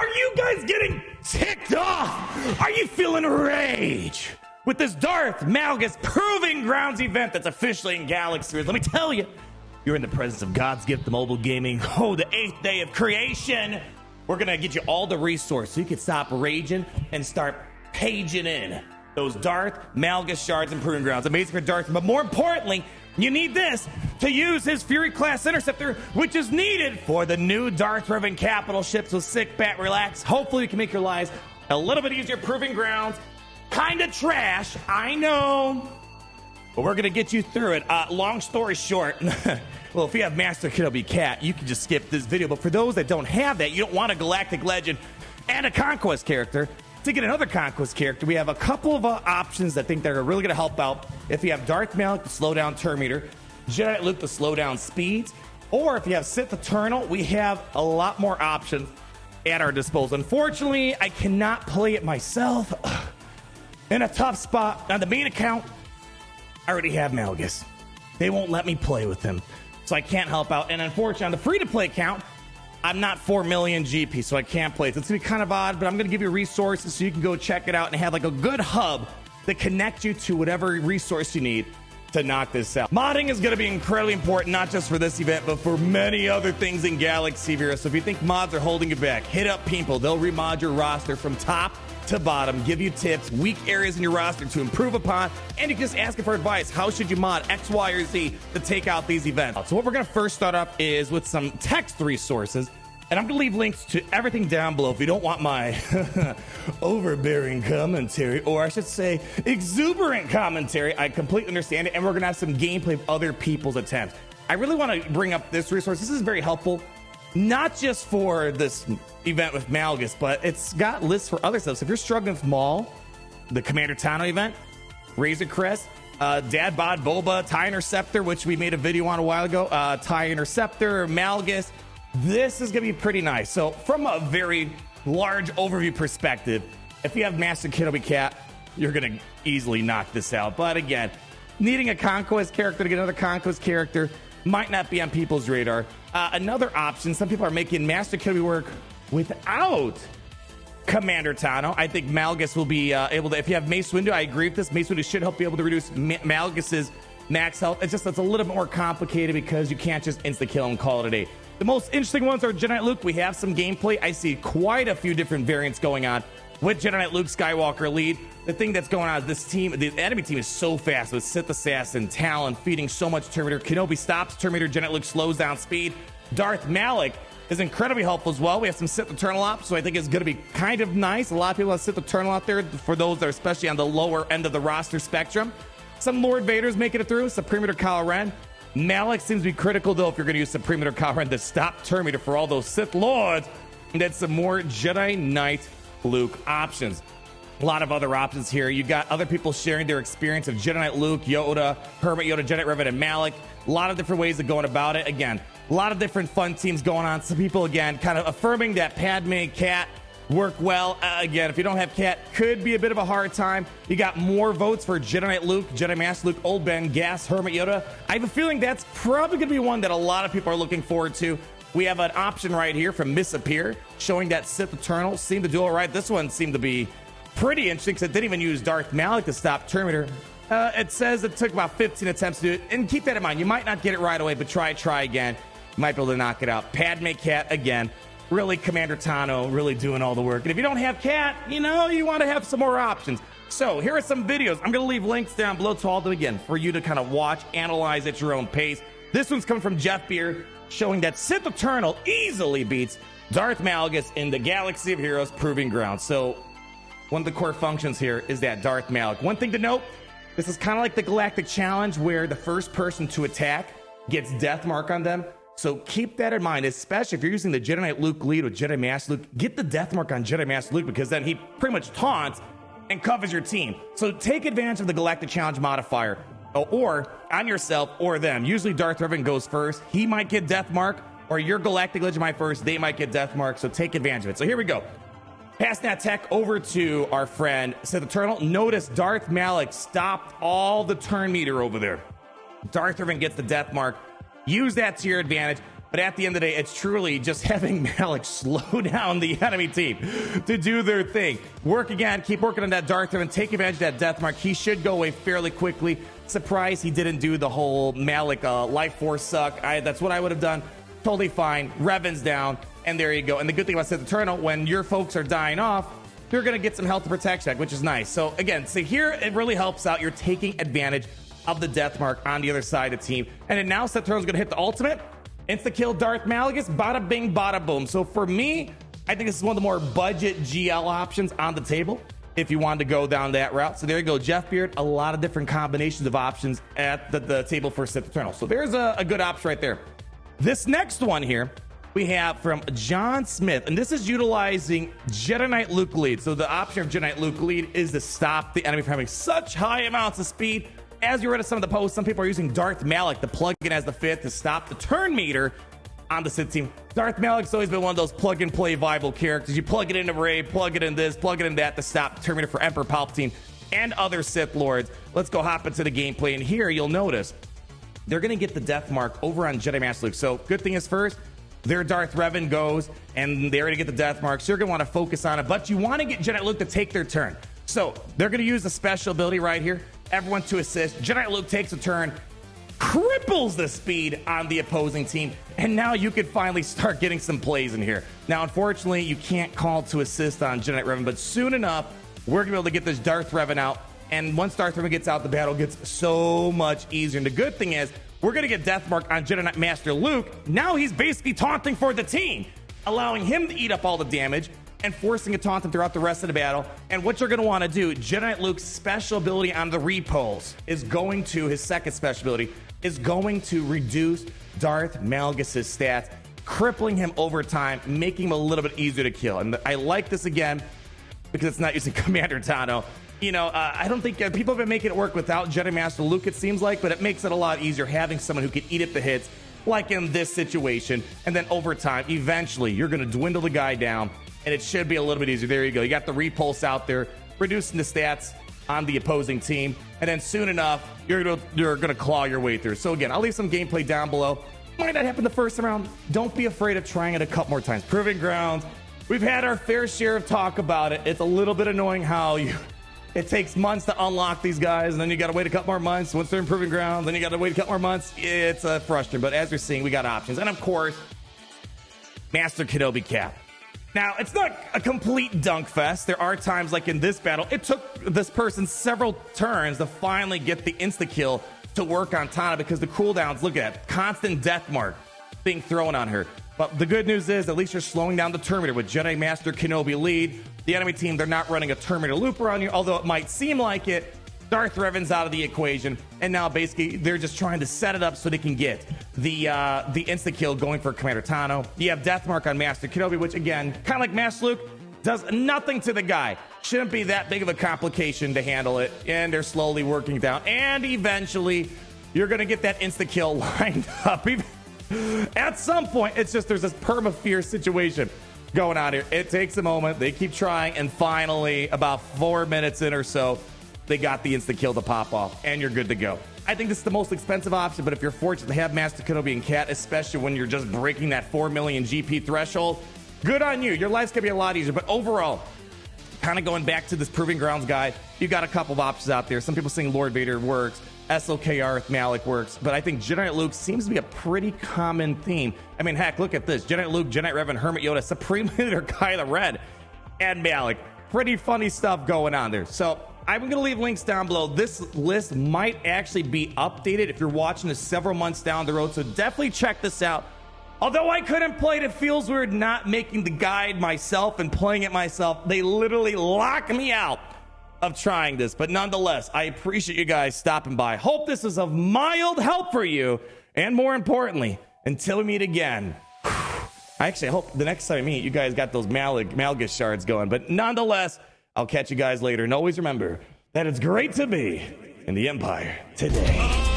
Are you guys getting ticked off? Are you feeling rage with this Darth Malgus Proving Grounds event that's officially in Galaxy? Let me tell you, you're in the presence of God's gift to mobile gaming. Oh, the 8th day of creation. We're gonna get you all the resources so you can stop raging and start paging in those Darth Malgus shards and Proving Grounds. Amazing for Darth, but more importantly, you need this to use his Fury class interceptor, which is needed for the new Darth Revan capital ship. So sit back, relax. Hopefully we can make your lives a little bit easier. Proving Grounds, kind of trash, I know, but we're gonna get you through it. Long story short, well, if you have Master Kenobi Cat, you can just skip this video. But for those that don't have that, you don't want a Galactic Legend and a Conquest character. To get another Conquest character, we have a couple of options that I think that are really going to help out. If you have Darth Malgus to slow down turn meter, Jedi Luke to slow down speeds, or if you have Sith Eternal, we have a lot more options at our disposal. Unfortunately, I cannot play it myself. In a tough spot. On the main account, I already have Malgus. They won't let me play with him, so I can't help out. And unfortunately, on the free-to-play account, I'm not 4 million GP, so I can't play it. So it's gonna be kind of odd, but I'm gonna give you resources so you can go check it out and have like a good hub that connect you to whatever resource you need to knock this out. Modding is gonna be incredibly important, not just for this event, but for many other things in Galaxy Heroes. So if you think mods are holding you back, hit up People. They'll remod your roster from top to bottom, give you tips, weak areas in your roster to improve upon, and you can just ask for advice. How should you mod X, Y, or Z to take out these events? So what we're gonna first start up is with some text resources, and I'm gonna leave links to everything down below if you don't want my overbearing commentary, or I should say exuberant commentary. I completely understand it, and we're gonna have some gameplay of other people's attempts. I really wanna bring up this resource. This is very helpful, not just for this event with Malgus, but it's got lists for other stuff. So if you're struggling with Maul, the Commander Tano event, Razor Crest, Dad Bod Boba, TIE Interceptor, which we made a video on a while ago, TIE Interceptor, Malgus, this is gonna be pretty nice. So from a very large overview perspective, if you have Master Kenobi Cat, you're gonna easily knock this out. But again, needing a Conquest character to get another Conquest character might not be on people's radar. Another option, some people are making Master Kenobi work without Commander Tano. I think Malgus will be able to, if you have Mace Windu, I agree with this. Mace Windu should help be able to reduce Malgus's max health. It's a little bit more complicated because you can't just insta-kill and call it a day. The most interesting ones are Jedi Knight Luke. We have some gameplay. I see quite a few different variants going on with Jedi Knight Luke Skywalker lead. The thing that's going on is this team, the enemy team is so fast with Sith Assassin, Talon, feeding so much Terminator. Kenobi stops Terminator, Jedi Knight Luke slows down speed. Darth Malak is incredibly helpful as well. We have some Sith Eternal ops, so I think it's going to be kind of nice. A lot of people have Sith Eternal out there for those that are especially on the lower end of the roster spectrum. Some Lord Vaders making it through. Supreme Leader Kylo Ren. Malak seems to be critical, though, if you're going to use Supreme Leader Kylo Ren to stop Terminator for all those Sith Lords. And then some more Jedi Knight Luke options. A lot of other options here. You got other people sharing their experience of Jedi Knight Luke, Yoda, Hermit Yoda, Jedi Revan, and Malak. A lot of different ways of going about it. Again, a lot of different fun teams going on. Some people, again, kind of affirming that Padme, Cat work well. Again, if you don't have Cat, could be a bit of a hard time. You got more votes for Jedi Knight Luke, Jedi Master Luke, Old Ben, Gas, Hermit Yoda. I have a feeling that's probably going to be one that a lot of people are looking forward to. We have an option right here from Misappear showing that Sith Eternal seemed to do all right. This one seemed to be pretty interesting because it didn't even use Darth Malak to stop Terminator. It says it took about 15 attempts to do it. And keep that in mind. You might not get it right away, but try again. You might be able to knock it out. Padme Cat, again, really Commander Tano really doing all the work. And if you don't have Cat, you want to have some more options. So here are some videos. I'm going to leave links down below to all of them again for you to kind of watch, analyze at your own pace. This one's coming from Jeff Beard, showing that Sith Eternal easily beats Darth Malgus in the Galaxy of Heroes Proving Grounds. So one of the core functions here is that Darth Malak. One thing to note, this is kind of like the Galactic Challenge where the first person to attack gets death mark on them. So keep that in mind, especially if you're using the Jedi Knight Luke lead with Jedi Master Luke. Get the death mark on Jedi Master Luke because then he pretty much taunts and covers your team. So take advantage of the Galactic Challenge modifier or on yourself or them. Usually Darth Revan goes first. He might get death mark, or your Galactic Legend might first. They might get death mark, so take advantage of it. So here we go. Pass that tech over to our friend Sith Eternal. Notice Darth Malak stopped all the turn meter over there. Darth Revan gets the death mark. Use that to your advantage. But at the end of the day, it's truly just having Malik slow down the enemy team to do their thing. Work again, keep working on that Darth and take advantage of that death mark. He should go away fairly quickly. Surprised he didn't do the whole Malik life force suck. That's what I would have done. Totally fine. Revan's down, and there you go. And the good thing about Sith Eternal, when your folks are dying off, you're going to get some health protection, which is nice. So again, see here, it really helps out. You're taking advantage of the death mark on the other side of the team. And then now Sith Eternal's going to hit the ultimate. Insta-kill Darth Malgus, bada bing, bada boom. So for me, I think this is one of the more budget GL options on the table if you wanted to go down that route. So there you go, Jeff Beard, a lot of different combinations of options at the table for Sith Eternal. So there's a good option right there. This next one here, we have from John Smith, and this is utilizing Jedi Knight Luke lead. So the option of Jedi Knight Luke lead is to stop the enemy from having such high amounts of speed. As you read of some of the posts, some people are using Darth Malik, the plug-in as the fifth, to stop the turn meter on the Sith team. Darth Malik's always been one of those plug-and-play viable characters. You plug it into Rey, plug it in this, plug it in that to stop the turn meter for Emperor Palpatine and other Sith Lords. Let's go hop into the gameplay, and here you'll notice they're going to get the death mark over on Jedi Master Luke. So good thing is first, their Darth Revan goes, and they already get the death mark, so you're going to want to focus on it, but you want to get Jedi Luke to take their turn. So they're going to use the special ability right here. Everyone to assist. Jedi Luke takes a turn, cripples the speed on the opposing team, and now you could finally start getting some plays in here. Now, unfortunately, you can't call to assist on Jedi Revan, but soon enough, we're going to be able to get this Darth Revan out, and once Darth Revan gets out, the battle gets so much easier. And the good thing is, we're going to get Death Mark on Jedi Knight Master Luke. Now he's basically taunting for the team, allowing him to eat up all the damage and forcing a taunt him throughout the rest of the battle. And what you're going to want to do, Jedi Knight Luke's special ability on the repulse is going to, his second special ability, is going to reduce Darth Malgus' stats, crippling him over time, making him a little bit easier to kill. And I like this again because it's not using Commander Tano. You know, I don't think people have been making it work without Jedi Master Luke, it seems like, but it makes it a lot easier having someone who can eat up the hits, like in this situation. And then over time, eventually, you're going to dwindle the guy down, and it should be a little bit easier. There you go. You got the repulse out there, reducing the stats on the opposing team, and then soon enough, you're gonna claw your way through. So again, I'll leave some gameplay down below. Might not happen the first round. Don't be afraid of trying it a couple more times. Proving Grounds. We've had our fair share of talk about it. It's a little bit annoying how it takes months to unlock these guys, and then you got to wait a couple more months. Once they're in Proving Grounds, then you got to wait a couple more months. It's frustrating, but as you're seeing, we got options. And of course, Master Kenobi Cap. Now, it's not a complete dunk fest. There are times, like in this battle, it took this person several turns to finally get the insta-kill to work on Tana because the cooldowns, look at that, constant death mark being thrown on her. But the good news is, at least you're slowing down the turn meter with Jedi Master Kenobi lead. The enemy team, they're not running a turn meter loop around you, although it might seem like it. Darth Revan's out of the equation, and now basically they're just trying to set it up so they can get the insta-kill going for Commander Tano. You have Death Mark on Master Kenobi, which again, kind of like Master Luke, does nothing to the guy. Shouldn't be that big of a complication to handle it, and they're slowly working down. And eventually, you're going to get that insta-kill lined up. At some point, it's just there's this perma-fear situation going on here. It takes a moment. They keep trying, and finally, about 4 minutes in or so, they got the insta-kill to pop off, and you're good to go. I think this is the most expensive option, but if you're fortunate to have Master Kenobi and Cat, especially when you're just breaking that 4 million GP threshold, good on you. Your life's going to be a lot easier. But overall, kind of going back to this Proving Grounds guide, you got a couple of options out there. Some people saying Lord Vader works, SOKR Malik works, but I think Jedi Knight Luke seems to be a pretty common theme. I mean, heck, look at this. Jedi Knight Luke, Jedi Knight Revan, Hermit Yoda, Supreme Leader Kylo Ren, and Malik. Pretty funny stuff going on there. So I'm going to leave links down below. This list might actually be updated if you're watching this several months down the road, so definitely check this out. Although I couldn't play it, it feels weird not making the guide myself and playing it myself. They literally lock me out of trying this, but nonetheless, I appreciate you guys stopping by. Hope this is of mild help for you, and more importantly, until we meet again, I hope the next time we meet, you guys got those Malgus shards going, but nonetheless, I'll catch you guys later. And always remember that it's great to be in the Empire today.